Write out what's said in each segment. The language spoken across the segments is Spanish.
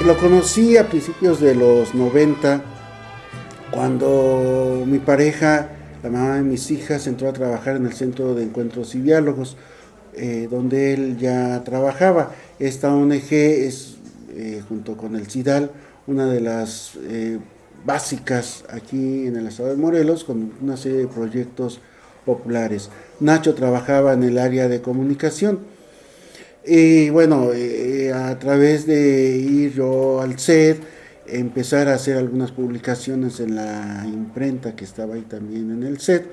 Lo conocí a principios de los 90, cuando mi pareja, la mamá de mis hijas, entró a trabajar en el Centro de Encuentros y Diálogos, donde él ya trabajaba. Esta ONG es, junto con el CIDAL, una de las básicas aquí en el estado de Morelos, con una serie de proyectos populares. Nacho trabajaba en el área de comunicación. Y bueno, a través de ir yo al set, empezar a hacer algunas publicaciones en la imprenta que estaba ahí también en el set,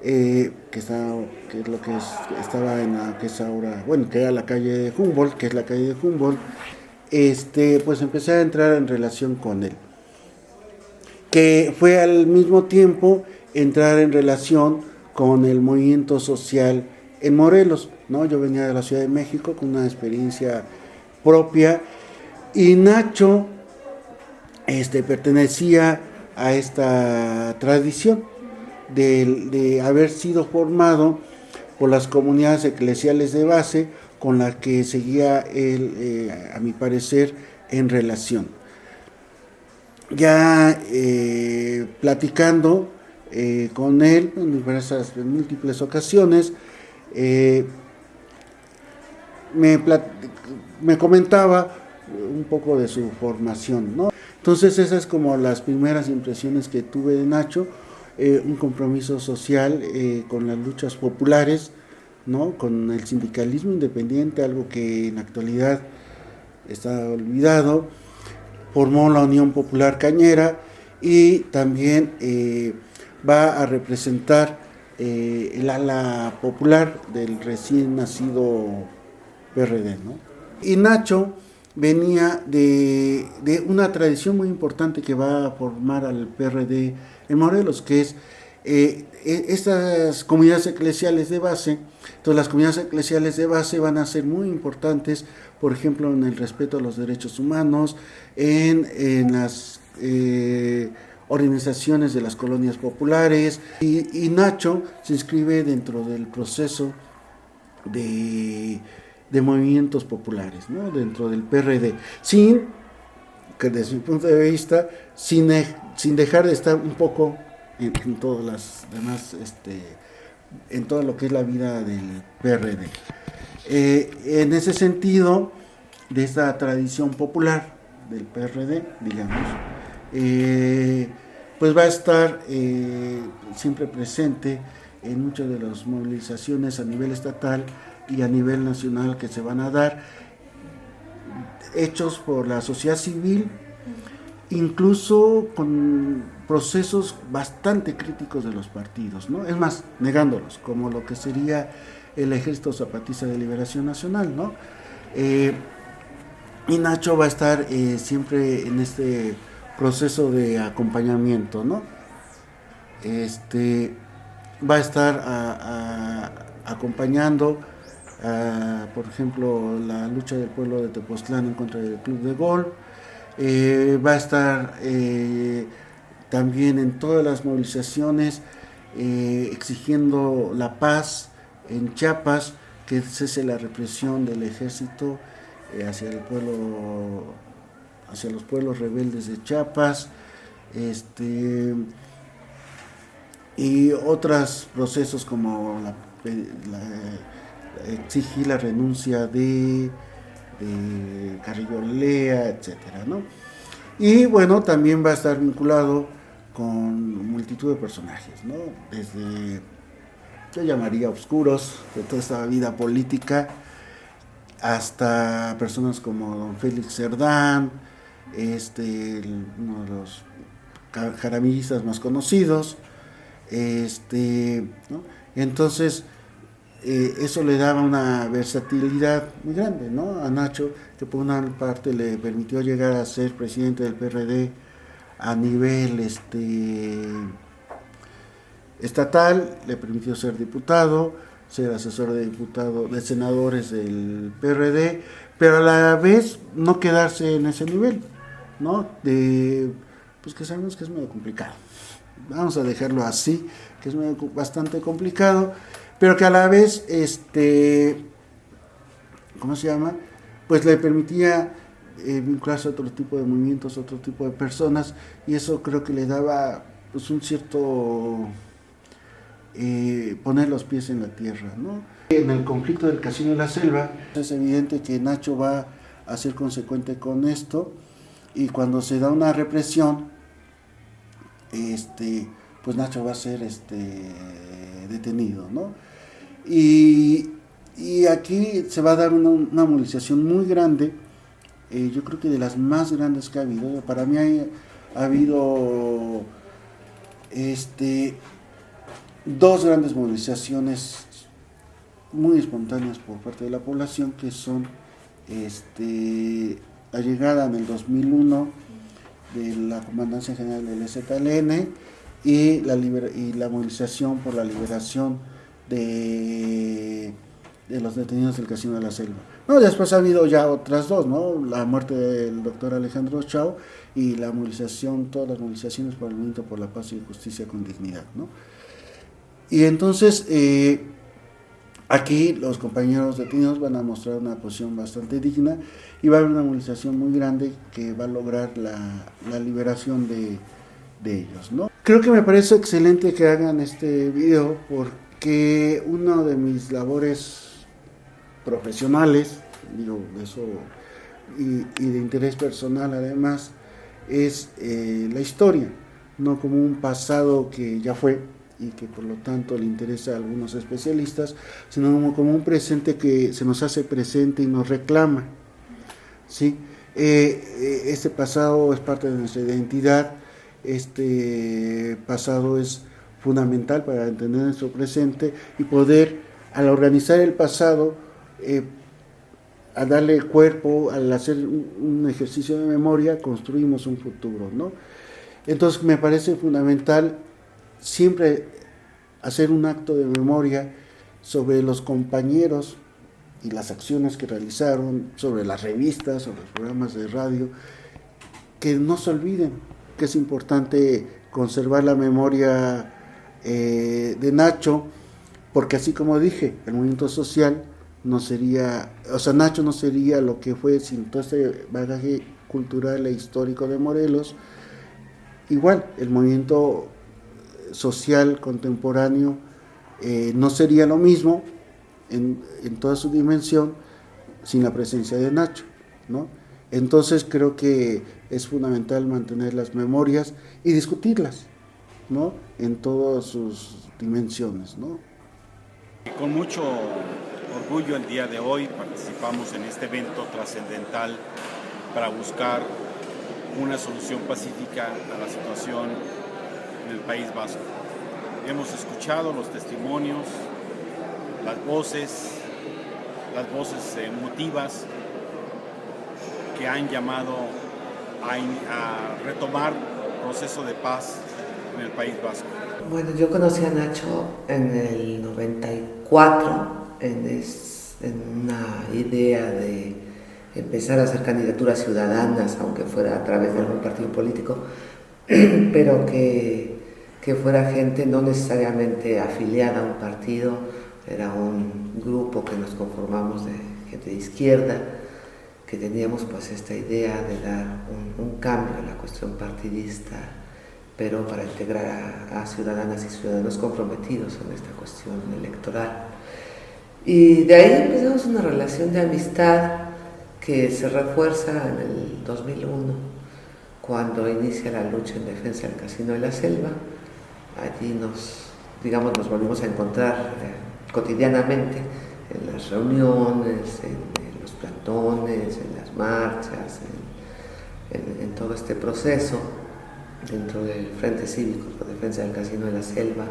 que es lo que estaba en la que es ahora, bueno, que era la calle de Humboldt, que es la calle de Humboldt. Pues empecé a entrar en relación con él, que fue al mismo tiempo entrar en relación con el movimiento social en Morelos, ¿no? Yo venía de la Ciudad de México con una experiencia propia, y Nacho pertenecía a esta tradición de haber sido formado por las comunidades eclesiales de base con las que seguía él, a mi parecer, en relación. Ya platicando con él en múltiples ocasiones, me comentaba un poco de su formación, ¿no? Entonces esas como las primeras impresiones que tuve de Nacho, un compromiso social con las luchas populares, ¿no? Con el sindicalismo independiente, algo que en la actualidad está olvidado. Formó la Unión Popular Cañera y también va a representar el ala popular del recién nacido PRD, ¿no? Y Nacho venía de una tradición muy importante que va a formar al PRD en Morelos, que es estas comunidades eclesiales de base. Entonces las comunidades eclesiales de base van a ser muy importantes, por ejemplo, en el respeto a los derechos humanos, en las organizaciones de las colonias populares, y Nacho se inscribe dentro del proceso de movimientos populares, ¿no? Dentro del PRD, que desde mi punto de vista, sin dejar de estar un poco en todas las demás, en todo lo que es la vida del PRD. En ese sentido, de esta tradición popular del PRD, digamos, pues va a estar siempre presente en muchas de las movilizaciones a nivel estatal y a nivel nacional que se van a dar, hechos por la sociedad civil, incluso con procesos bastante críticos de los partidos, ¿no? Es más, negándolos, como lo que sería el Ejército Zapatista de Liberación Nacional, ¿no? Y Nacho va a estar siempre en este proceso de acompañamiento, ¿no? Va a estar acompañando, por ejemplo, la lucha del pueblo de Tepoztlán en contra del Club de Golf. Va a estar también en todas las movilizaciones exigiendo la paz en Chiapas, que cese la represión del ejército hacia el pueblo, hacia los pueblos rebeldes de Chiapas, y otros procesos como exigir la renuncia de Carrillo Lea, etcétera, ¿no? Y bueno, también va a estar vinculado con multitud de personajes, ¿no? Desde, yo llamaría oscuros, de toda esta vida política, hasta personas como don Félix Cerdán, uno de los jaramillistas más conocidos, ¿no? Entonces, eso le daba una versatilidad muy grande, ¿no? A Nacho, que por una parte le permitió llegar a ser presidente del PRD a nivel estatal, le permitió ser diputado, ser asesor de senadores del PRD, pero a la vez no quedarse en ese nivel, ¿no? Pues que sabemos que es medio complicado. Vamos a dejarlo así, que es bastante complicado, pero que a la vez, ¿cómo se llama? Pues le permitía vincularse a otro tipo de movimientos, otro tipo de personas, y eso creo que le daba pues un cierto poner los pies en la tierra, ¿no? En el conflicto del Casino de la Selva es evidente que Nacho va a ser consecuente con esto, y cuando se da una represión, pues Nacho va a ser detenido, ¿no? Y aquí se va a dar una movilización muy grande, yo creo que de las más grandes que ha habido. Para mí ha habido dos grandes movilizaciones muy espontáneas por parte de la población, que son la llegada en el 2001 de la Comandancia General del EZLN y la movilización por la liberación de los detenidos del Casino de la Selva. No, después ha habido ya otras dos, ¿no? La muerte del doctor Alejandro Chao y la movilización, todas las movilizaciones por el movimiento por la paz y justicia con dignidad, ¿no? Y entonces aquí los compañeros detenidos van a mostrar una posición bastante digna, y va a haber una movilización muy grande que va a lograr la liberación de ellos, ¿no? Creo que me parece excelente que hagan este video, porque una de mis labores profesionales, digo eso, y de interés personal además, es la historia, no como un pasado que ya fue y que por lo tanto le interesa a algunos especialistas, sino como un presente que se nos hace presente y nos reclama, ¿sí? Este pasado es parte de nuestra identidad, este pasado es fundamental para entender nuestro presente y poder, al organizar el pasado, a darle cuerpo, al hacer un ejercicio de memoria, construimos un futuro, ¿no? Entonces me parece fundamental siempre hacer un acto de memoria sobre los compañeros y las acciones que realizaron, sobre las revistas, sobre los programas de radio, que no se olviden que es importante conservar la memoria de Nacho, porque así como dije, el movimiento social no sería, o sea, Nacho no sería lo que fue sin todo este bagaje cultural e histórico de Morelos. Igual, el movimiento social contemporáneo no sería lo mismo en toda su dimensión sin la presencia de Nacho, ¿no? Entonces creo que es fundamental mantener las memorias y discutirlas, ¿no? En todas sus dimensiones, ¿no? Con mucho orgullo el día de hoy participamos en este evento trascendental para buscar una solución pacífica a la situación en el País Vasco. Hemos escuchado los testimonios, las voces emotivas que han llamado a retomar el proceso de paz en el País Vasco. Bueno, yo conocí a Nacho en el 94, en una idea de empezar a hacer candidaturas ciudadanas, aunque fuera a través de algún partido político, pero que fuera gente no necesariamente afiliada a un partido, era un grupo que nos conformamos de gente de izquierda, que teníamos pues esta idea de dar un cambio en la cuestión partidista, pero para integrar a ciudadanas y ciudadanos comprometidos en esta cuestión electoral. Y de ahí empezamos una relación de amistad que se refuerza en el 2001, cuando inicia la lucha en defensa del Casino de la Selva. Allí nos volvimos a encontrar cotidianamente en las reuniones, en los plantones, en las marchas, en todo este proceso dentro del Frente Cívico por Defensa del Casino de la Selva.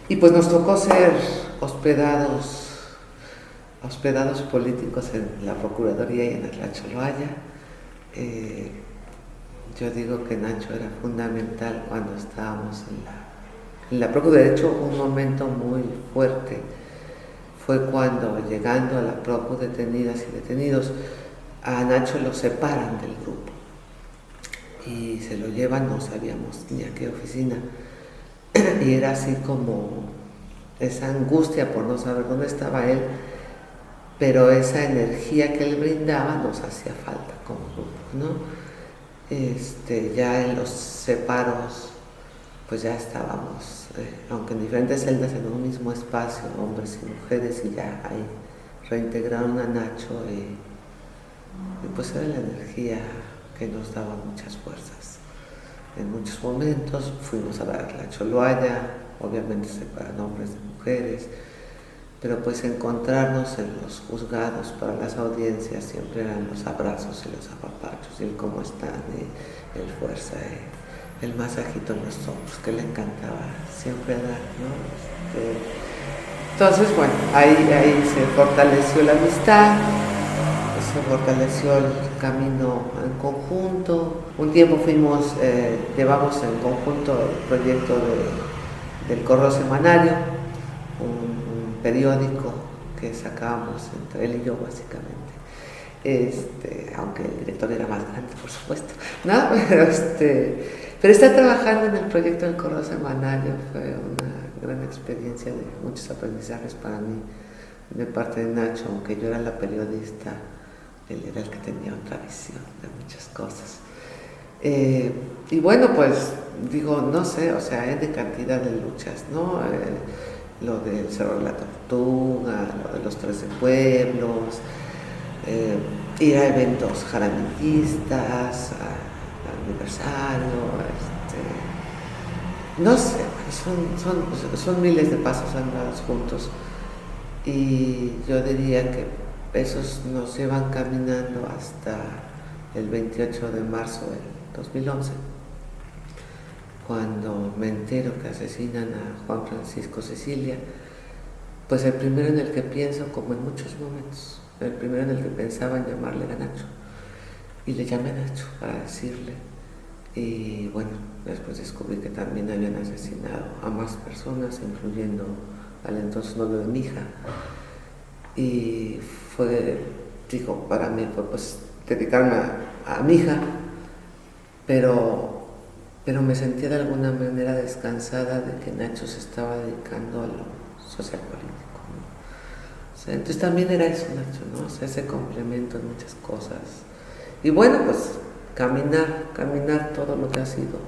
Y pues nos tocó ser hospedados políticos en la Procuraduría y en Atlacholoaya. Yo digo que Nacho era fundamental cuando estábamos en la Procu. De hecho, un momento muy fuerte fue cuando, llegando a la Procu, detenidas y detenidos, a Nacho lo separan del grupo y se lo llevan, no sabíamos ni a qué oficina, y era así como esa angustia por no saber dónde estaba él, pero esa energía que él brindaba nos hacía falta como grupo, ¿no? Ya en los separos, pues ya estábamos, aunque en diferentes celdas en un mismo espacio, hombres y mujeres, y ya ahí reintegraron a Nacho y pues era la energía que nos daba muchas fuerzas. En muchos momentos fuimos a dar la choloaya, obviamente separan hombres de mujeres, pero pues encontrarnos en los juzgados para las audiencias siempre eran los abrazos y los apapachos, y el cómo están, y el fuerza, y el masajito en los hombros, que le encantaba siempre dar, ¿no? Entonces, bueno, ahí se fortaleció la amistad, se fortaleció el camino en conjunto. Un tiempo llevamos en conjunto el proyecto del Correo Semanario, un periódico que sacábamos entre él y yo básicamente, aunque el director era más grande, por supuesto, ¿no? Pero estar trabajando en el proyecto del Correo Semanario fue una gran experiencia de muchos aprendizajes para mí, de parte de Nacho. Aunque yo era la periodista, él era el que tenía otra visión de muchas cosas. Y bueno, pues digo, no sé, o sea, hay de cantidad de luchas, ¿no? Lo del Cerro de la Tortuga, lo de los 13 pueblos, ir a eventos jaramitistas, al aniversario, no sé, son miles de pasos andados juntos, y yo diría que esos nos llevan caminando hasta el 28 de marzo del 2011, cuando me entero que asesinan a Juan Francisco Cecilia. Pues el primero en el que pienso, como en muchos momentos, el primero en el que pensaba en llamarle era Nacho, y le llamé a Nacho para decirle. Y bueno, después descubrí que también habían asesinado a más personas, incluyendo al entonces novio de mi hija, y para mí fue pues dedicarme a mi hija, pero me sentía de alguna manera descansada de que Nacho se estaba dedicando a lo social político, ¿no? O sea, entonces también era eso, Nacho, ¿no? O sea, ese complemento en muchas cosas. Y bueno, pues caminar todo lo que ha sido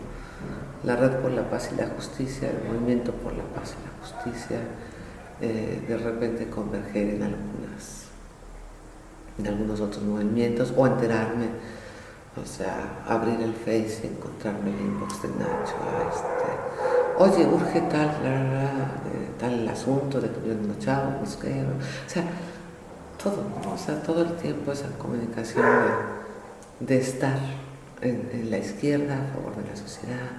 la Red por la Paz y la Justicia, el Movimiento por la Paz y la Justicia, de repente converger en algunos otros movimientos, o enterarme, o sea, abrir el Face y encontrarme el inbox de Nacho, oye, urge tal el asunto de tuvieron unos chavos, no sé qué, o sea, todo, ¿no? O sea, todo el tiempo esa comunicación de estar en la izquierda, a favor de la sociedad,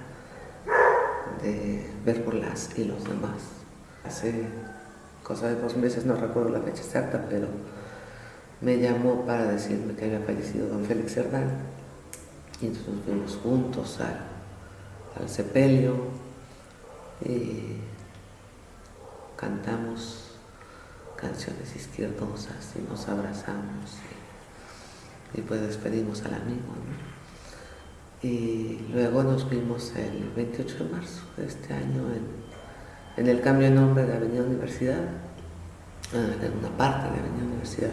de ver por las y los demás. Hace cosa de 2 meses, no recuerdo la fecha exacta, pero me llamó para decirme que había fallecido don Félix Cerdán, y entonces nos fuimos juntos al sepelio y cantamos canciones izquierdosas y nos abrazamos y pues despedimos al amigo, ¿no? Y luego nos vimos el 28 de marzo de este año en el cambio de nombre de Avenida Universidad, de una parte de Avenida Universidad,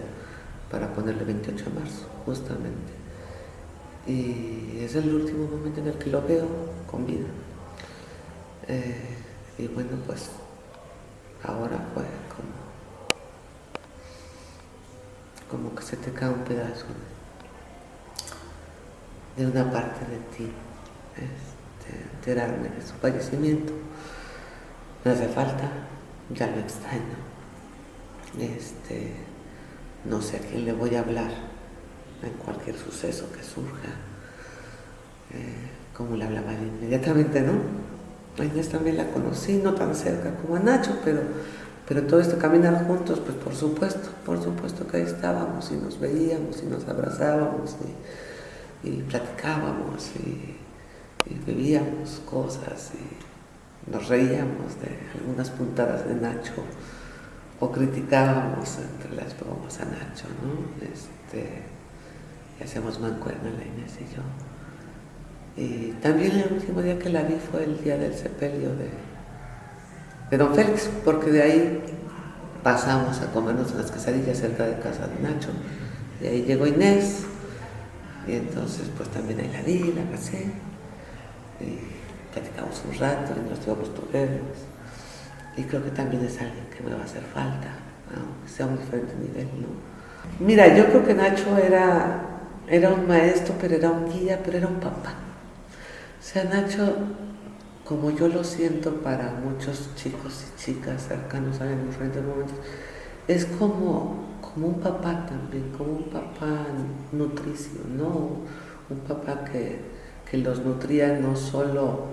para ponerle 28 de marzo, justamente. Y es el último momento en el que lo veo con vida. Y bueno, pues ahora fue como que se te cae un pedazo de una parte de ti, enterarme de su fallecimiento. Me hace falta, ya lo extraño. No sé a quién le voy a hablar en cualquier suceso que surja, como le hablaba inmediatamente, ¿no? A Inés también la conocí, no tan cerca como a Nacho, pero todo esto caminar juntos, pues por supuesto que ahí estábamos, y nos veíamos y nos abrazábamos y platicábamos y vivíamos cosas y nos reíamos de algunas puntadas de Nacho, o criticábamos entre las bromas a Nacho, ¿no? Y hacíamos mancuerna la Inés y yo. Y también el último día que la vi fue el día del sepelio de don Félix, porque de ahí pasamos a comernos unas quesadillas cerca de casa de Nacho. Y ahí llegó Inés, y entonces pues también ahí la vi, la pasé, y platicamos un rato, y nos llevamos problemas. Y creo que también es alguien que me va a hacer falta, aunque sea a un diferente nivel, ¿no? Mira, yo creo que Nacho era un maestro, pero era un guía, pero era un papá. O sea, Nacho, como yo lo siento para muchos chicos y chicas cercanos a mí en diferentes momentos, es como un papá también, como un papá nutricio, ¿no? Un papá que los nutría no solo,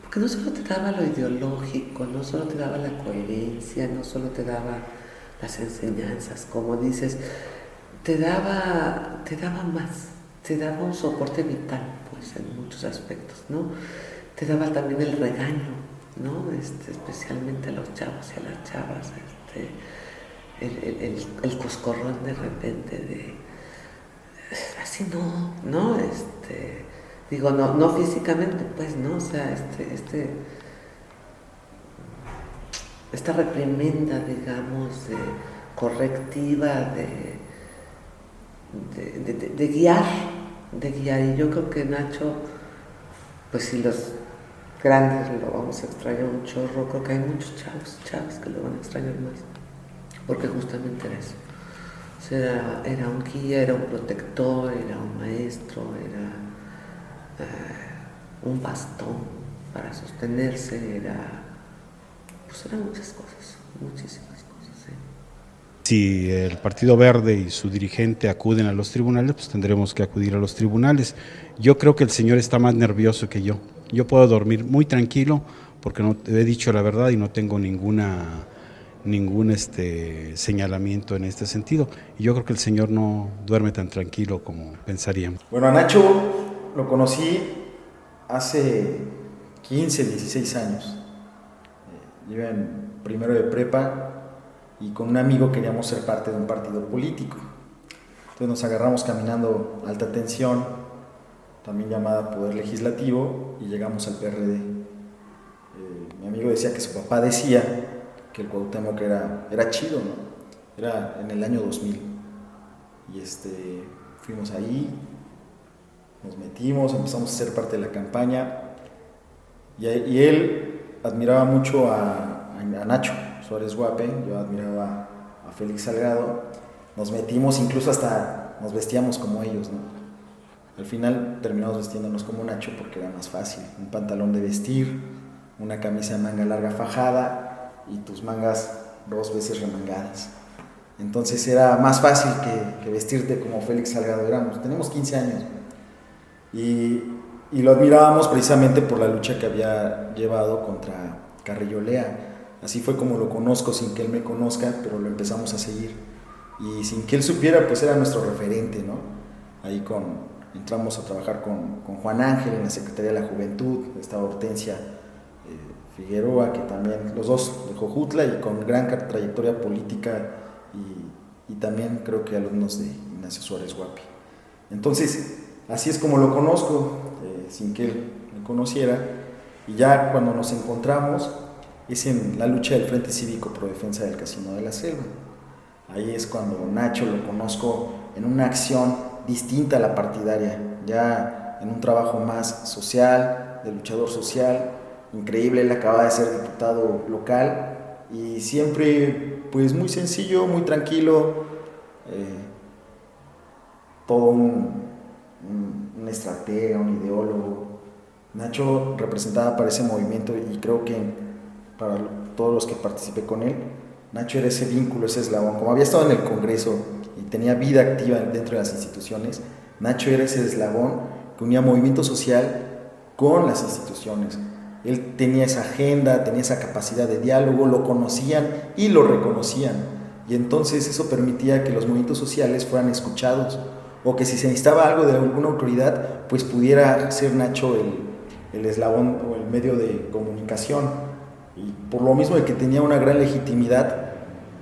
porque no solo te daba lo ideológico, no solo te daba la coherencia, no solo te daba las enseñanzas, como dices, te daba más, te daba un soporte vital, pues, en muchos aspectos, ¿no? Te daba también el regaño, ¿no? Especialmente a los chavos y a las chavas, el coscorrón de repente de así no, digo, no físicamente, pues, ¿no? O sea, esta reprimenda, digamos, correctiva de guiar, y yo creo que Nacho, pues si los grandes lo vamos a extrañar un chorro, creo que hay muchos chavos que lo van a extrañar más, porque justamente era eso. O sea, era un guía, era un protector, era un maestro, era un bastón para sostenerse, eran muchas cosas, muchísimas cosas. ¿Sí? Si el Partido Verde y su dirigente acuden a los tribunales, pues tendremos que acudir a los tribunales. Yo creo que el señor está más nervioso que yo. Yo puedo dormir muy tranquilo porque no he dicho la verdad y no tengo ningún señalamiento en este sentido. Y yo creo que el señor no duerme tan tranquilo como pensaríamos. Bueno, a Nacho lo conocí hace 15, 16 años. Yo en primero de prepa y con un amigo queríamos ser parte de un partido político. Entonces nos agarramos caminando alta tensión, también llamada Poder Legislativo, y llegamos al PRD. Mi amigo decía que su papá decía que el Cuauhtémoc era chido, ¿no? Era en el año 2000. Y fuimos ahí, nos metimos, empezamos a ser parte de la campaña. Y él admiraba mucho a Nacho Suárez Huape, yo admiraba a Félix Salgado. Nos metimos, incluso hasta nos vestíamos como ellos, ¿no? Al final terminamos vestiéndonos como Nacho porque era más fácil. Un pantalón de vestir, una camisa de manga larga fajada y tus mangas 2 veces remangadas. Entonces era más fácil que vestirte como Félix Salgado. Teníamos 15 años y lo admirábamos precisamente por la lucha que había llevado contra Carrillo Lea. Así fue como lo conozco sin que él me conozca, pero lo empezamos a seguir. Y sin que él supiera, pues era nuestro referente, ¿no? Ahí entramos a trabajar con Juan Ángel en la Secretaría de la Juventud, estaba Hortensia Figueroa, que también, los dos de Jojutla y con gran trayectoria política y también creo que alumnos de Ignacio Suárez Huapi. Entonces, así es como lo conozco, sin que él me conociera, y ya cuando nos encontramos es en la lucha del Frente Cívico Pro Defensa del Casino de la Selva. Ahí es cuando Nacho lo conozco en una acción distinta a la partidaria, ya en un trabajo más social, de luchador social, increíble. Él acaba de ser diputado local y siempre pues muy sencillo, muy tranquilo, todo un estratega, un ideólogo. Nacho representaba para ese movimiento y creo que para todos los que participé con él, Nacho era ese vínculo, ese eslabón. Como había estado en el Congreso y tenía vida activa dentro de las instituciones, Nacho era ese eslabón que unía movimiento social con las instituciones. Él tenía esa agenda, tenía esa capacidad de diálogo, lo conocían y lo reconocían. Y entonces eso permitía que los movimientos sociales fueran escuchados, o que si se necesitaba algo de alguna autoridad, pues pudiera ser Nacho el eslabón o el medio de comunicación. Y por lo mismo de que tenía una gran legitimidad,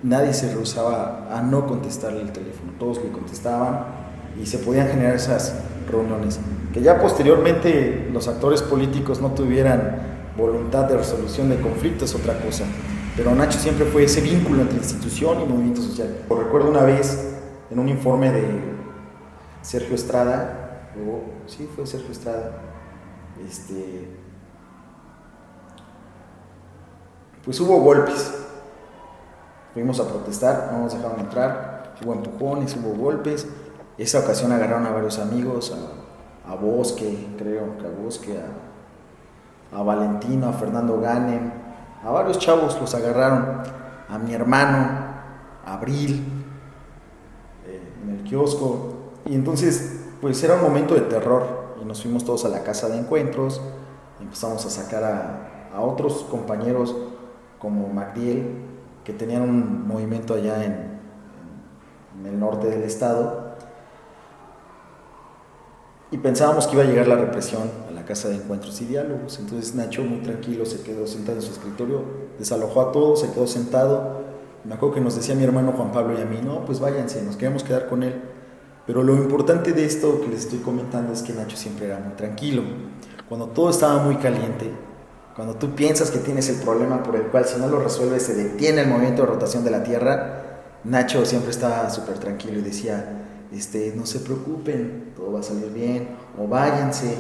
nadie se rehusaba a no contestarle el teléfono. Todos le contestaban y se podían generar esas reuniones. Que ya posteriormente los actores políticos no tuvieran voluntad de resolución de conflictos es otra cosa, pero Nacho siempre fue ese vínculo entre institución y movimiento social. Recuerdo una vez en un informe de Sergio Estrada, sí, fue Sergio Estrada, pues hubo golpes, fuimos a protestar, no nos dejaron entrar, hubo empujones, hubo golpes. Esa ocasión agarraron a varios amigos, a Bosque, creo que a Bosque, a Valentino, a Fernando Ganem, a varios chavos los agarraron, a mi hermano, a Abril, en el kiosco. Y entonces, pues era un momento de terror y nos fuimos todos a la casa de encuentros, y empezamos a sacar a otros compañeros como Magdiel, que tenían un movimiento allá en el norte del estado, y pensábamos que iba a llegar la represión a la casa de encuentros y diálogos. Entonces Nacho, muy tranquilo, se quedó sentado en su escritorio, desalojó a todos, se quedó sentado. Me acuerdo que nos decía mi hermano Juan Pablo y a mí, no, pues váyanse, nos queremos quedar con él. Pero lo importante de esto que les estoy comentando es que Nacho siempre era muy tranquilo. Cuando todo estaba muy caliente, cuando tú piensas que tienes el problema por el cual si no lo resuelves se detiene el movimiento de rotación de la Tierra, Nacho siempre estaba súper tranquilo y decía, no se preocupen, todo va a salir bien, o váyanse,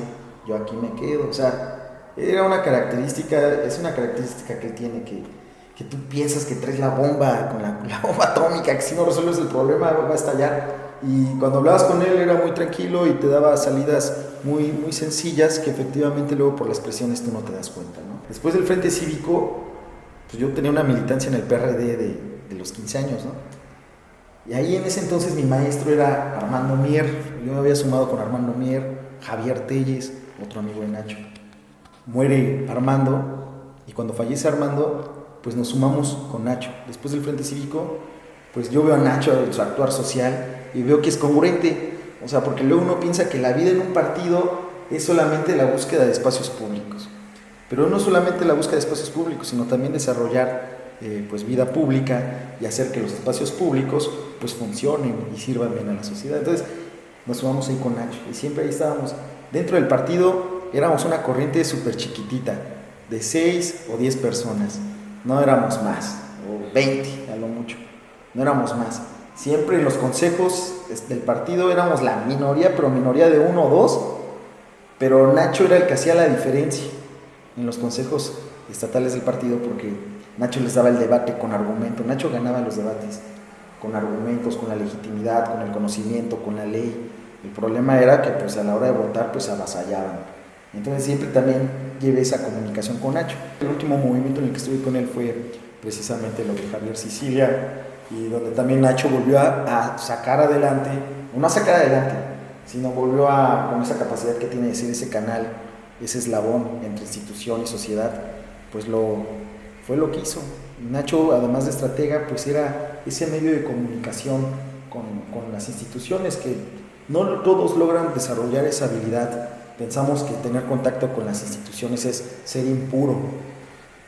yo aquí me quedo. O sea, era una característica, es una característica que él tiene, que tú piensas que traes la bomba, con la bomba atómica, que si no resuelves el problema va a estallar. Y cuando hablabas con él era muy tranquilo y te daba salidas muy, muy sencillas que efectivamente luego por las presiones tú no te das cuenta, ¿no? Después del Frente Cívico, pues yo tenía una militancia en el PRD de los 15 años, ¿no? Y ahí en ese entonces mi maestro era Armando Mier. Yo me había sumado con Armando Mier, Javier Telles, otro amigo de Nacho. Muere Armando y cuando fallece Armando, pues nos sumamos con Nacho. Después del Frente Cívico, pues yo veo a Nacho en su actuar social y veo que es congruente. O sea, porque luego uno piensa que la vida en un partido es solamente la búsqueda de espacios públicos. Pero no solamente la búsqueda de espacios públicos, sino también desarrollar pues vida pública y hacer que los espacios públicos pues funcionen y sirvan bien a la sociedad. Entonces nos sumamos ahí con Nacho y siempre ahí estábamos. Dentro del partido éramos una corriente súper chiquitita, de 6 o 10 personas, no éramos más, o 20 a lo mucho, no éramos más. Siempre en los consejos del partido éramos la minoría, pero minoría de 1 o 2, pero Nacho era el que hacía la diferencia en los consejos estatales del partido, porque Nacho les daba el debate con argumento. Nacho ganaba los debates con argumentos, con la legitimidad, con el conocimiento, con la ley. El problema era que pues a la hora de votar pues avasallaban. Entonces siempre también llevé esa comunicación con Nacho. El último movimiento en el que estuve con él fue precisamente lo de Javier Sicilia, y donde también Nacho volvió a sacar adelante, no a sacar adelante, sino volvió con esa capacidad que tiene de ser ese canal, ese eslabón entre institución y sociedad, pues fue lo que hizo. Nacho, además de estratega, pues era ese medio de comunicación con las instituciones, que no todos logran desarrollar esa habilidad. Pensamos que tener contacto con las instituciones es ser impuro,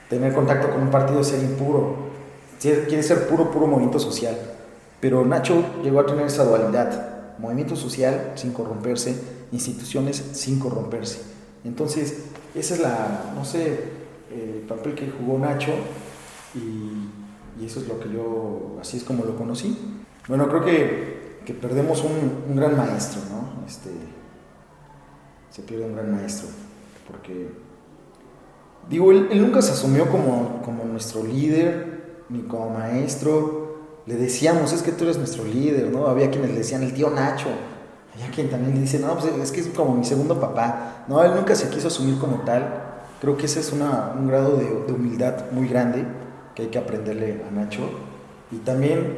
tener contacto con un partido es ser impuro, quiere ser puro movimiento social, pero Nacho llegó a tener esa dualidad, movimiento social sin corromperse, instituciones sin corromperse. Entonces, esa es el papel que jugó Nacho, y eso es lo que así es como lo conocí. Bueno, creo que perdemos un gran maestro, ¿no? Se pierde un gran maestro, porque, él nunca se asumió como nuestro líder, ni como maestro. Le decíamos, es que tú eres nuestro líder, ¿no? Había quienes le decían el tío Nacho, había quien también le dice, no, pues es que es como mi segundo papá. No, él nunca se quiso asumir como tal. Creo que ese es un grado de humildad muy grande que hay que aprenderle a Nacho. Y también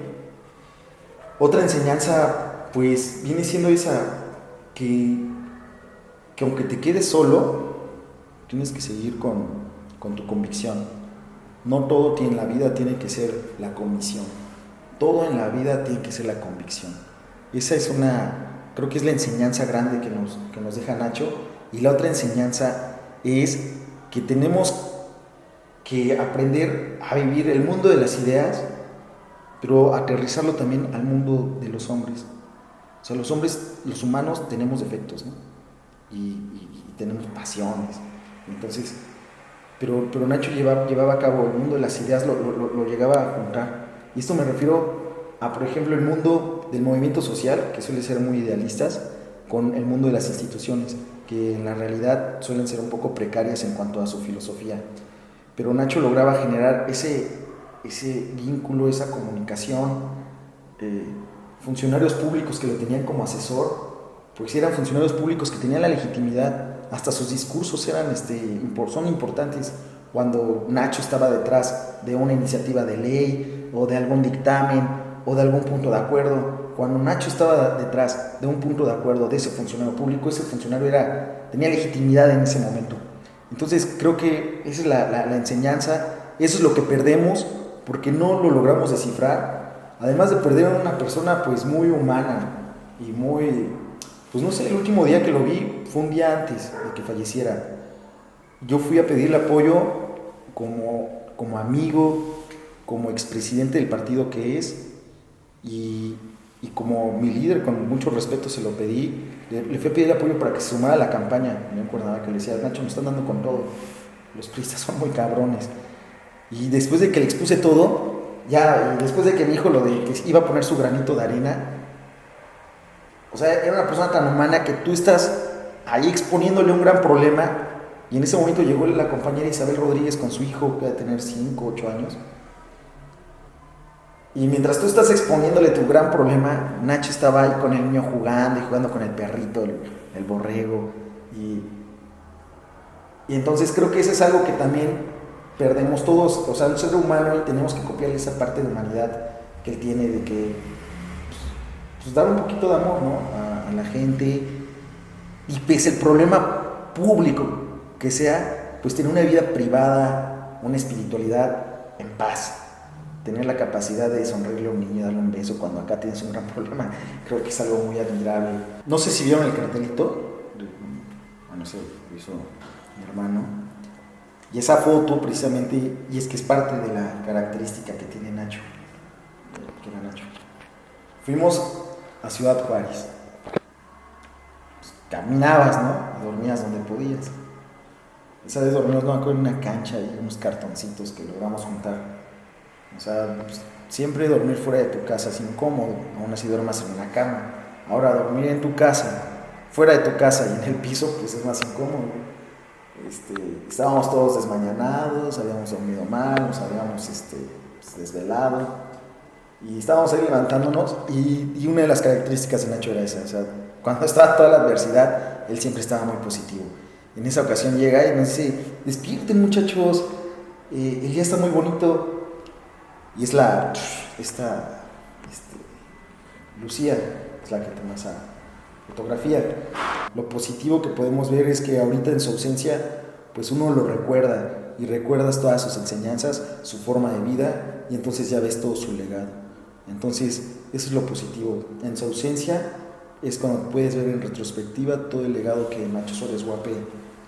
otra enseñanza pues viene siendo esa, que aunque te quedes solo, tienes que seguir con tu convicción. No todo en la vida tiene que ser la convicción, todo en la vida tiene que ser la convicción. Esa es creo que es la enseñanza grande que nos deja Nacho. Y la otra enseñanza es que tenemos que aprender a vivir el mundo de las ideas, pero aterrizarlo también al mundo de los hombres. O sea, los humanos tenemos defectos, ¿no? Y tenemos pasiones. Entonces, pero Nacho llevaba a cabo el mundo de las ideas, lo llegaba a juntar. Y esto me refiero a, por ejemplo, el mundo del movimiento social, que suele ser muy idealistas, con el mundo de las instituciones, que en la realidad suelen ser un poco precarias en cuanto a su filosofía. Pero Nacho lograba generar ese vínculo, esa comunicación. Funcionarios públicos que lo tenían como asesor, pues eran funcionarios públicos que tenían la legitimidad, hasta sus discursos son importantes cuando Nacho estaba detrás de una iniciativa de ley o de algún dictamen o de algún punto de acuerdo. Cuando Nacho estaba detrás de un punto de acuerdo de ese funcionario público, ese funcionario tenía legitimidad en ese momento. Entonces creo que esa es la enseñanza, eso es lo que perdemos porque no lo logramos descifrar. Además de perder a una persona pues muy humana y muy, pues no sé, el último día que lo vi fue un día antes de que falleciera. Yo fui a pedirle apoyo como amigo, como expresidente del partido que es, y como mi líder, con mucho respeto se lo pedí. Le fui a pedir apoyo para que se sumara a la campaña. Me acordaba que le decía, Nacho, me están dando con todo, los priistas son muy cabrones. Y después de que le expuse todo, y después de que me dijo lo de que iba a poner su granito de arena, o sea, era una persona tan humana que tú estás ahí exponiéndole un gran problema, y en ese momento llegó la compañera Isabel Rodríguez con su hijo, que debe tener 5 o 8 años, y mientras tú estás exponiéndole tu gran problema, Nacho estaba ahí con el niño jugando con el perrito, el borrego, y entonces creo que eso es algo que también perdemos todos, o sea, el ser humano, y tenemos que copiarle esa parte de humanidad que él tiene, de que pues dar un poquito de amor, ¿no? a la gente, y pese el problema público que sea, pues tener una vida privada, una espiritualidad en paz, tener la capacidad de sonreírle a un niño y darle un beso cuando acá tienes un gran problema, creo que es algo muy admirable. No sé si vieron el cartelito, bueno, eso lo hizo mi hermano. Y esa foto precisamente, y es que es parte de la característica que tiene Nacho, que era Nacho. Fuimos a Ciudad Juárez. Pues, caminabas, ¿no? Y dormías donde podías. Esa vez dormimos, no me acuerdo, en una cancha y unos cartoncitos que logramos juntar. O sea, pues, siempre dormir fuera de tu casa es incómodo, aún así duermas en una cama. Ahora, dormir en tu casa, fuera de tu casa y en el piso, pues es más incómodo. Estábamos todos desmañanados, habíamos dormido mal, nos habíamos desvelado y estábamos ahí levantándonos, y una de las características de Nacho era esa, o sea, cuando estaba toda la adversidad, él siempre estaba muy positivo. En esa ocasión llega y nos dice, despierten muchachos, el día está muy bonito, y es Lucía, es la que toma esa fotografía. Lo positivo que podemos ver es que ahorita en su ausencia, pues uno lo recuerda, y recuerdas todas sus enseñanzas, su forma de vida, y entonces ya ves todo su legado. Entonces, eso es lo positivo. En su ausencia es cuando puedes ver en retrospectiva todo el legado que Nacho Suárez Huape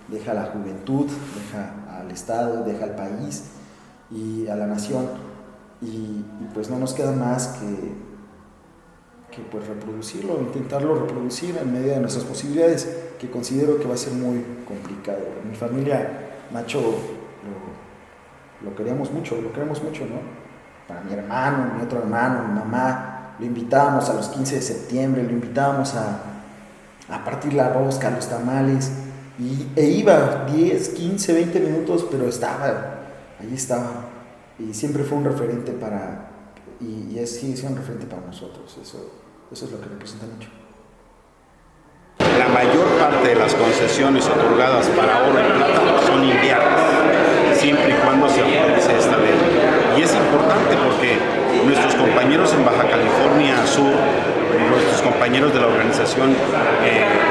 deja a la juventud, deja al Estado, deja al país y a la nación. Y pues no nos queda más que pues reproducirlo, intentarlo reproducir en medida de nuestras posibilidades, que considero que va a ser muy complicado. En mi familia, Nacho lo queremos mucho, ¿no? Para mi hermano, mi otro hermano, mi mamá, lo invitábamos a los 15 de septiembre, lo invitábamos a partir la rosca, los tamales, e iba 10, 15, 20 minutos, pero ahí estaba, y siempre fue un referente sigue siendo un referente para nosotros. Eso es lo que representa Nacho. La mayor parte de las concesiones otorgadas para oro y plata son inviables, siempre y cuando se autorice esta ley. Y es importante porque nuestros compañeros en Baja California Sur, nuestros compañeros de la organización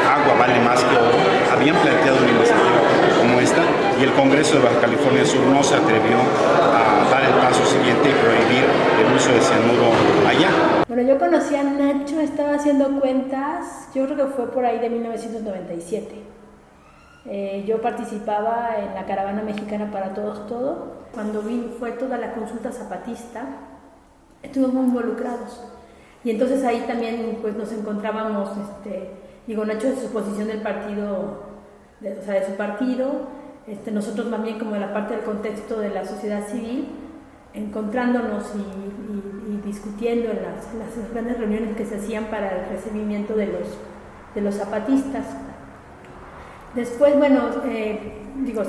Agua Vale Más que Oro, habían planteado una iniciativa como esta, y el Congreso de Baja California Sur no se atrevió a dar el paso siguiente y prohibir el uso de cianuro allá. Bueno, yo conocí a Nacho, estaba haciendo cuentas, yo creo que fue por ahí de 1997. Yo participaba en la Caravana Mexicana para Todos Todo. Cuando fue toda la consulta zapatista, estuvimos muy involucrados. Y entonces ahí también pues nos encontrábamos, Nacho en su posición del partido, de su partido, nosotros también como la parte del contexto de la sociedad civil, encontrándonos y discutiendo en las grandes reuniones que se hacían para el recibimiento de los zapatistas. Después, bueno,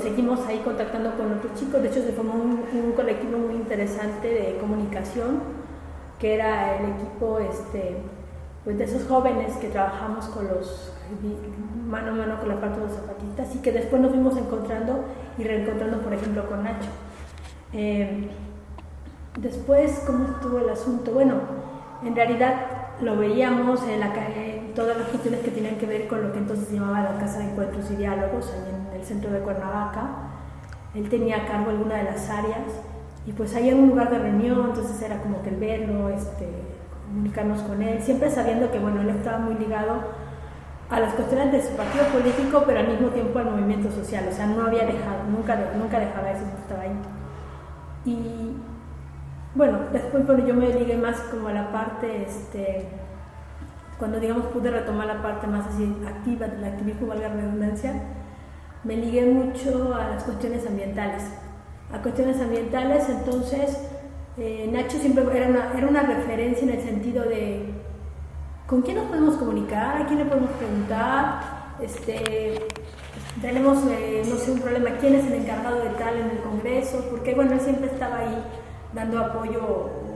seguimos ahí contactando con otros chicos. De hecho, se formó un colectivo muy interesante de comunicación, que era el equipo pues de esos jóvenes que trabajamos con mano a mano con la parte de los zapatistas, y que después nos fuimos encontrando y reencontrando, por ejemplo, con Nacho. Después, ¿cómo estuvo el asunto? Bueno, en realidad lo veíamos en todas las cuestiones que tenían que ver con lo que entonces se llamaba la Casa de Encuentros y Diálogos, ahí en el centro de Cuernavaca. Él tenía a cargo alguna de las áreas, y pues ahí en un lugar de reunión, entonces era como que el verlo, comunicarnos con él, siempre sabiendo que, bueno, él estaba muy ligado a las cuestiones de su partido político, pero al mismo tiempo al movimiento social, o sea, no había dejado, nunca dejaba eso, estaba ahí. Y bueno, después yo me ligué más como a la parte, cuando digamos pude retomar la parte más así activa del activismo, valga la redundancia, me ligué mucho a las cuestiones ambientales. Entonces Nacho siempre era una referencia en el sentido de con quién nos podemos comunicar, a quién le podemos preguntar, tenemos, no sé, un problema, quién es el encargado de tal en el Congreso, porque bueno, él siempre estaba ahí dando apoyo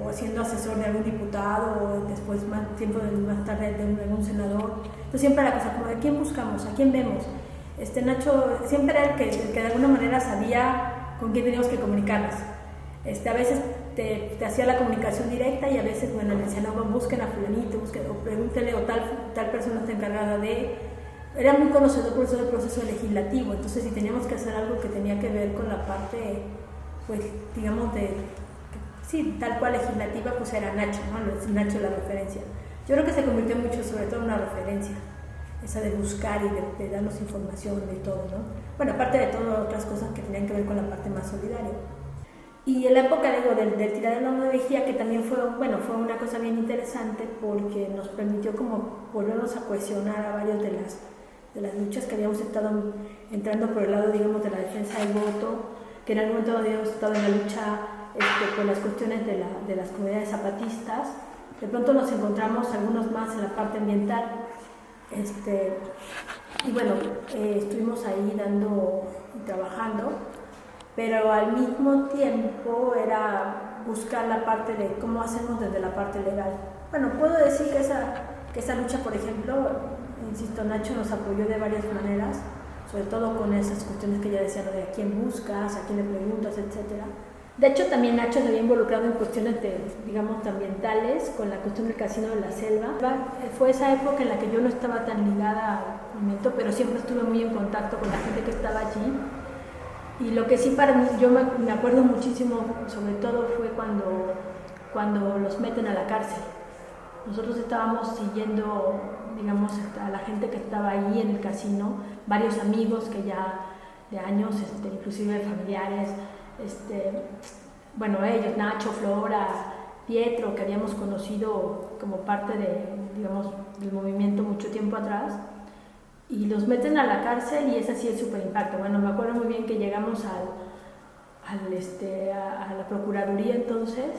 o siendo asesor de algún diputado, o después más tarde de algún senador. Entonces siempre era la cosa como de quién buscamos, a quién vemos. Nacho siempre era el que de alguna manera sabía con quién teníamos que comunicarnos. A veces te hacía la comunicación directa, y a veces, bueno, le decía, no, busquen a fulanito, o pregúntele, o tal persona está encargada de... Era muy conocedor por eso del proceso legislativo, entonces si teníamos que hacer algo que tenía que ver con la parte, pues, digamos, sí, tal cual legislativa, pues era Nacho, ¿no? Nacho la referencia. Yo creo que se convirtió mucho, sobre todo, en una referencia, esa de buscar y de darnos información de todo, ¿no? Bueno, aparte de todas otras cosas que tenían que ver con la parte más solidaria. Y en la época, del tiradero de Mejía, que también fue una cosa bien interesante, porque nos permitió como volvernos a cohesionar a varios de las luchas que habíamos estado entrando por el lado, digamos, de la defensa del voto, que en algún momento habíamos estado en la lucha por las cuestiones de las comunidades zapatistas. De pronto nos encontramos algunos más en la parte ambiental, y bueno, estuvimos ahí dando y trabajando, pero al mismo tiempo era buscar la parte de cómo hacemos desde la parte legal. Bueno, puedo decir que esa lucha, por ejemplo, insisto, Nacho nos apoyó de varias maneras, sobre todo con esas cuestiones que ya decía, de a quién buscas, a quién le preguntas, etc. De hecho, también Nacho se había involucrado en cuestiones digamos, ambientales, con la cuestión del casino de la selva. Fue esa época en la que yo no estaba tan ligada al movimiento, pero siempre estuve muy en contacto con la gente que estaba allí. Y lo que sí para mí, yo me acuerdo muchísimo, sobre todo, fue cuando los meten a la cárcel. Nosotros estábamos siguiendo, digamos, a la gente que estaba ahí en el casino, varios amigos que ya de años, inclusive familiares, bueno, ellos, Nacho, Flora, Pietro, que habíamos conocido como parte del movimiento mucho tiempo atrás, y los meten a la cárcel, y ese sí es súper impacto. Bueno, me acuerdo muy bien que llegamos a la Procuraduría entonces,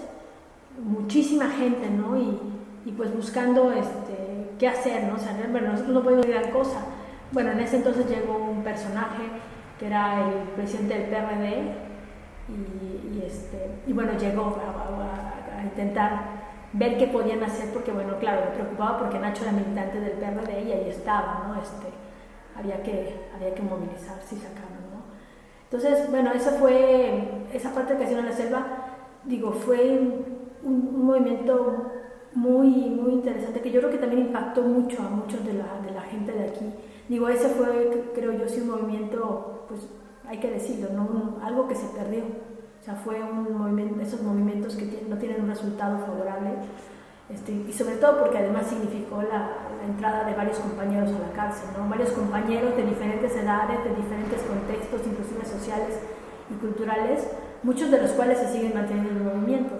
muchísima gente, ¿no? Y pues buscando qué hacer, ¿no? O sea, bueno, nosotros no podíamos ir a gran cosa. Bueno, en ese entonces llegó un personaje que era el presidente del PRD, y bueno, llegó a intentar ver qué podían hacer, porque bueno, claro, me preocupaba porque Nacho era militante del PRD y ahí estaba, ¿no? Había que movilizarse y sacarlo, ¿no? Entonces, bueno, esa parte de Casino de la Selva, fue un movimiento muy, muy interesante, que yo creo que también impactó mucho a muchos de la gente de aquí. Ese fue, creo yo, sí, un movimiento, pues hay que decirlo, ¿no? Algo que se perdió. O sea, fue un movimiento, esos movimientos que no tienen un resultado favorable, y sobre todo porque además significó la entrada de varios compañeros a la cárcel, ¿no? Varios compañeros de diferentes edades, de diferentes contextos, inclusive sociales y culturales, muchos de los cuales se siguen manteniendo en el movimiento,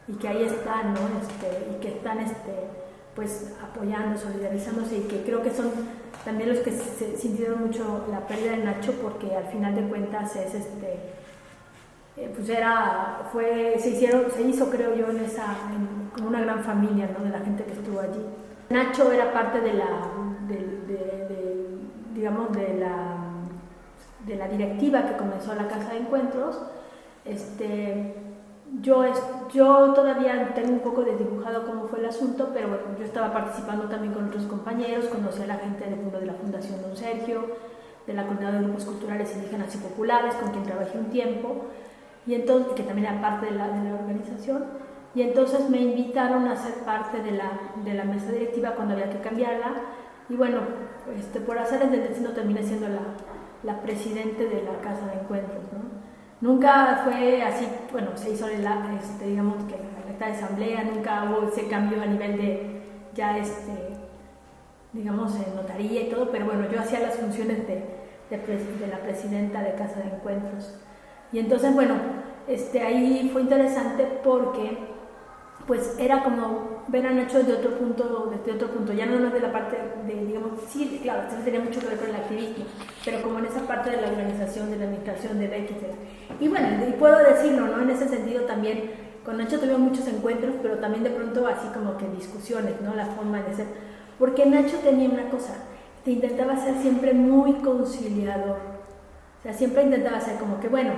y que ahí están, ¿no? Y que están pues apoyando, solidarizándose, y que creo que son también los que sintieron mucho la pérdida de Nacho, porque al final de cuentas es pues se hizo, creo yo, como una gran familia, ¿no? De la gente que estuvo allí. Nacho era parte de la directiva que comenzó la Casa de Encuentros. Yo todavía tengo un poco desdibujado cómo fue el asunto, pero bueno, yo estaba participando también con otros compañeros, conocí a la gente de la Fundación Don Sergio, de la Coordinadora de Grupos Culturales Indígenas y Populares, con quien trabajé un tiempo, y entonces, que también era parte de la organización, y entonces me invitaron a ser parte de la mesa directiva cuando había que cambiarla, y bueno, por azares del destino terminé siendo la presidente de la Casa de Encuentros, ¿no? Nunca fue así, bueno, se hizo digamos que la acta de asamblea, nunca hubo ese cambio a nivel de ya digamos notaría y todo, pero bueno, yo hacía las funciones de la presidenta de Casa de Encuentros. Y entonces, bueno, ahí fue interesante porque pues era como ver a Nacho desde otro punto, ya no de la parte digamos, sí, claro, tenía mucho que ver con el activismo, pero como en esa parte de la organización, de la administración, de BEC, etc. Y bueno, y puedo decirlo, ¿no? En ese sentido también, con Nacho tuvimos muchos encuentros, pero también de pronto así como que discusiones, ¿no? La forma de ser, porque Nacho tenía una cosa, te intentaba ser siempre muy conciliador, o sea, siempre intentaba ser como que, bueno,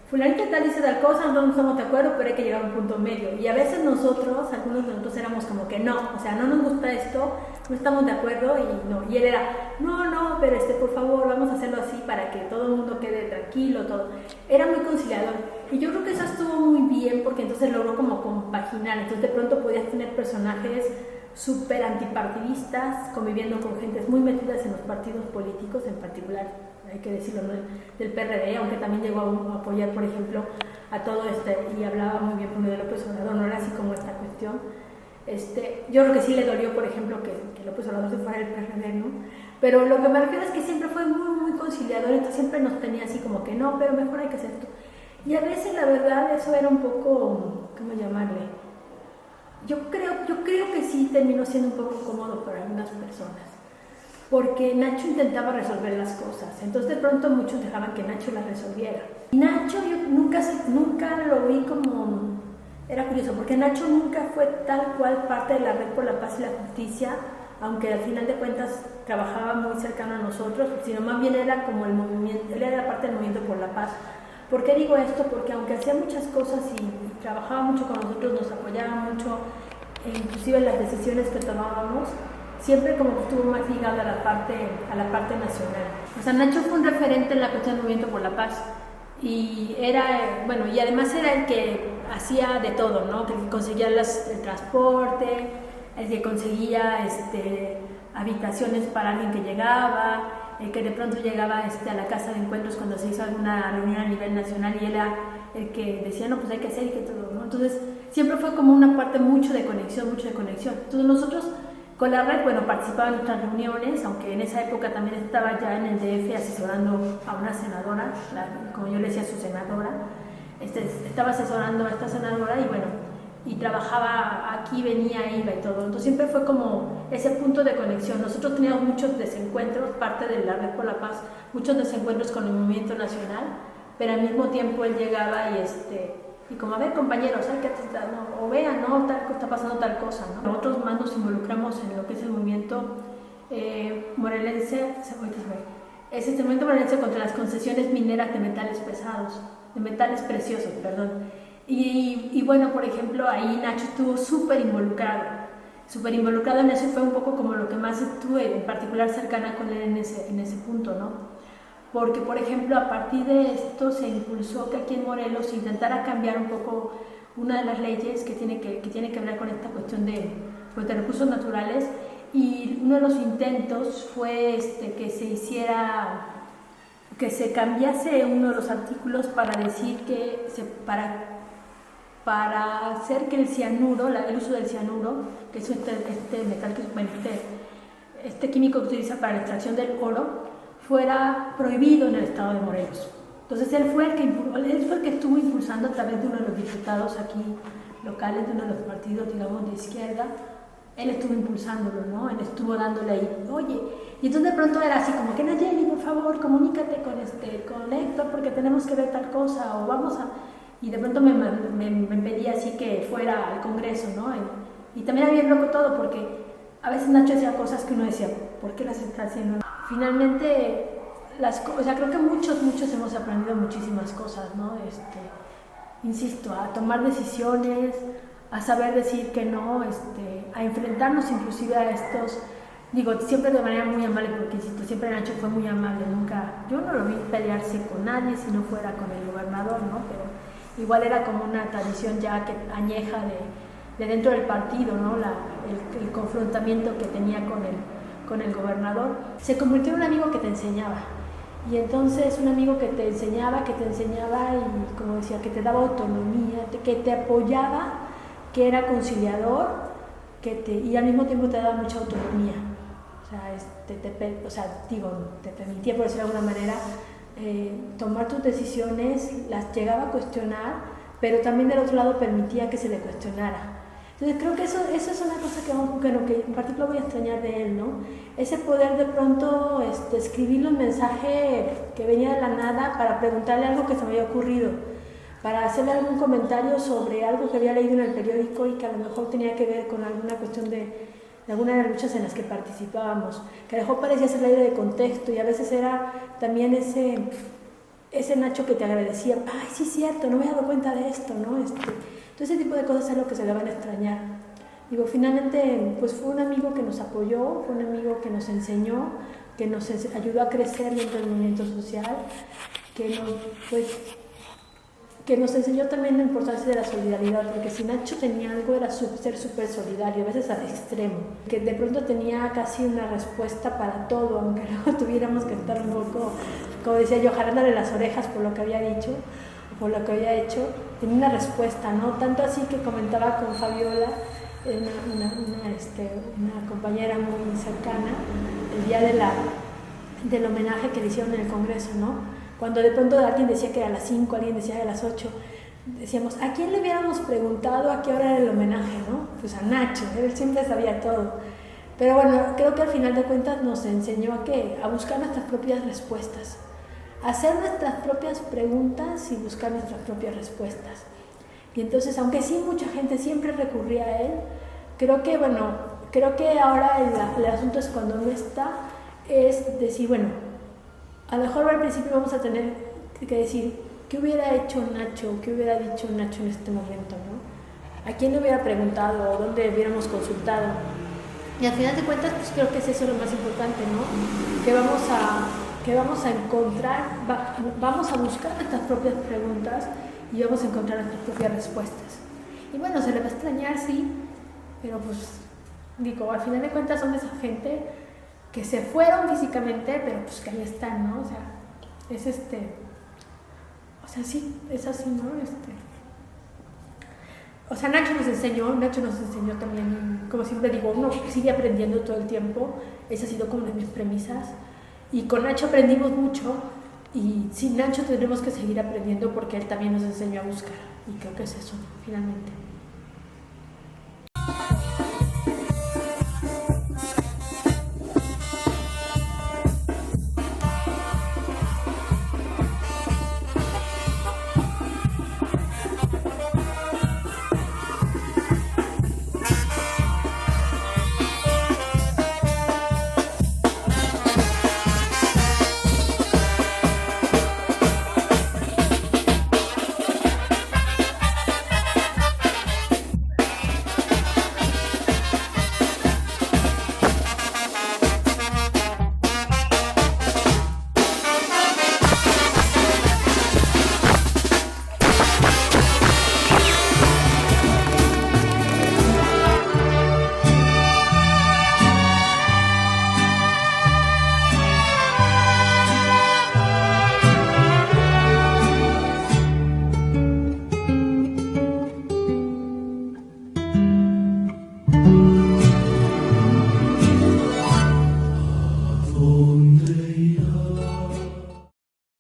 fulanito tal dice tal cosa, no estamos de acuerdo, pero hay que llegar a un punto medio. Y a veces algunos de nosotros éramos como que no, o sea, no nos gusta esto, no estamos de acuerdo y no. Y él era, no, pero por favor, vamos a hacerlo así para que todo el mundo quede tranquilo, todo. Era muy conciliador. Y yo creo que eso estuvo muy bien porque entonces logró como compaginar. Entonces de pronto podías tener personajes súper antipartidistas, conviviendo con gentes muy metidas en los partidos políticos, en particular, hay que decirlo, ¿no? Del PRD, aunque también llegó a apoyar, por ejemplo, a todo y hablaba muy bien de López Obrador, no era así como esta cuestión. Yo creo que sí le dolió, por ejemplo, que López Obrador se fuera del PRD, ¿no? Pero lo que me refiero es que siempre fue muy, muy conciliador, entonces siempre nos tenía así como que no, pero mejor hay que hacer esto. Y a veces, la verdad, eso era un poco, ¿cómo llamarle? Yo creo que sí terminó siendo un poco incómodo para algunas personas, porque Nacho intentaba resolver las cosas, entonces de pronto muchos dejaban que Nacho las resolviera. Nacho yo nunca lo vi como, era curioso, porque Nacho nunca fue tal cual parte de la Red por la Paz y la Justicia, aunque al final de cuentas trabajaba muy cercano a nosotros, sino más bien era como el movimiento, él era parte del movimiento por la paz. ¿Por qué digo esto? Porque aunque hacía muchas cosas y trabajaba mucho con nosotros, nos apoyaba mucho, inclusive en las decisiones que tomábamos, siempre como que estuvo más ligado a la parte nacional. O sea, Nacho fue un referente en la cuestión del movimiento por la paz y y además era el que hacía de todo, ¿no? Que conseguía el transporte, el que conseguía habitaciones para alguien que llegaba, el que de pronto llegaba a la Casa de Encuentros cuando se hizo alguna reunión a nivel nacional y era el que decía, no, pues hay que hacer y que todo, ¿no? Entonces, siempre fue como una parte mucho de conexión. Entonces, nosotros con la red, bueno, participaba en nuestras reuniones, aunque en esa época también estaba ya en el DF asesorando a una senadora, como yo le decía, su senadora, estaba asesorando a esta senadora y bueno, y trabajaba aquí, venía, iba y todo. Entonces siempre fue como ese punto de conexión. Nosotros teníamos muchos desencuentros, parte de la Red por la Paz, muchos desencuentros con el movimiento nacional, pero al mismo tiempo él llegaba y como, a ver, compañeros, o vean, ¿no? Está pasando tal cosa, ¿no? Nosotros más nos involucramos en lo que es el movimiento morelense, el movimiento morelense contra las concesiones mineras de metales preciosos, perdón. Y bueno, por ejemplo, ahí Nacho estuvo súper involucrado en eso y fue un poco como lo que más estuve en particular cercana con él en ese punto, ¿no? Porque, por ejemplo, a partir de esto se impulsó que aquí en Morelos se intentara cambiar un poco una de las leyes que tiene que ver con esta cuestión de recursos naturales, y uno de los intentos fue que se cambiase uno de los artículos para decir que para hacer que el cianuro, el uso del cianuro, que es metal, este químico que se utiliza para la extracción del oro, fuera prohibido en el estado de Morelos. Entonces él fue el que estuvo impulsando a través de uno de los diputados aquí locales, de uno de los partidos, digamos, de izquierda, él estuvo impulsándolo, ¿no? Él estuvo dándole ahí, oye, y entonces de pronto era así como que Nayeli, por favor, comunícate con Héctor porque tenemos que ver tal cosa, o vamos a... Y de pronto me pedía así que fuera al Congreso, ¿no? Y también era bien loco todo porque a veces Nacho hacía cosas que uno decía, ¿por qué las está haciendo? Finalmente, o sea, creo que muchos hemos aprendido muchísimas cosas, ¿no? Insisto, a tomar decisiones, a saber decir que no, a enfrentarnos inclusive a estos, digo, siempre de manera muy amable, porque insisto, siempre Nacho fue muy amable, nunca, yo no lo vi pelearse con nadie si no fuera con el gobernador, ¿no? Pero igual era como una tradición ya que añeja de dentro del partido, ¿no? El confrontamiento que tenía con el gobernador. Se convirtió en un amigo que te enseñaba. Y entonces un amigo que te enseñaba y como decía, que te daba autonomía, que te apoyaba, que era conciliador, y al mismo tiempo te daba mucha autonomía. O sea, te permitía, por decirlo de alguna manera, tomar tus decisiones, las llegaba a cuestionar, pero también del otro lado permitía que se le cuestionara. Entonces creo que eso es una cosa que en particular voy a extrañar de él, ¿no? Ese poder de pronto escribirle un mensaje que venía de la nada para preguntarle algo que se me había ocurrido, para hacerle algún comentario sobre algo que había leído en el periódico y que a lo mejor tenía que ver con alguna cuestión de alguna de las luchas en las que participábamos, que a lo mejor parecía ser aire de contexto y a veces era también ese Nacho que te agradecía, ay, sí es cierto, no me he dado cuenta de esto, ¿no? Todo ese tipo de cosas es lo que se le van a extrañar. Digo, finalmente, pues fue un amigo que nos apoyó, fue un amigo que nos enseñó, que nos ayudó a crecer dentro del movimiento social, que nos enseñó también la importancia de la solidaridad, porque si Nacho tenía algo era ser súper solidario, a veces al extremo, que de pronto tenía casi una respuesta para todo, aunque luego tuviéramos que estar un poco, como decía yo, jalándole las orejas por lo que había dicho, por lo que había hecho, tenía una respuesta, ¿no? Tanto así que comentaba con Fabiola, una compañera muy cercana, el día del homenaje que le hicieron en el Congreso, ¿no? Cuando de pronto alguien decía que era a las 5, alguien decía que era a las 8, decíamos, ¿a quién le hubiéramos preguntado a qué hora era el homenaje, no? Pues a Nacho, él siempre sabía todo. Pero bueno, creo que al final de cuentas nos enseñó a buscar nuestras propias respuestas, a hacer nuestras propias preguntas y buscar nuestras propias respuestas. Y entonces, aunque sí mucha gente siempre recurría a él, creo que ahora el asunto es cuando no está, es decir, bueno, a lo mejor al principio vamos a tener que decir, ¿qué hubiera hecho Nacho? ¿Qué hubiera dicho Nacho en este momento, no? ¿A quién le hubiera preguntado? ¿O dónde hubiéramos consultado? Y al final de cuentas, pues creo que es eso lo más importante, ¿no? Que vamos a encontrar, vamos a buscar nuestras propias preguntas y vamos a encontrar nuestras propias respuestas. Y bueno, se le va a extrañar, sí, pero pues, digo, al final de cuentas son esa gente que se fueron físicamente, pero pues que ahí están, ¿no? O sea, sí, es así, ¿no? O sea, Nacho nos enseñó también, como siempre digo, uno sigue aprendiendo todo el tiempo, esa ha sido como una de mis premisas, y con Nacho aprendimos mucho, y sin Nacho tendremos que seguir aprendiendo porque él también nos enseñó a buscar, y creo que es eso, finalmente.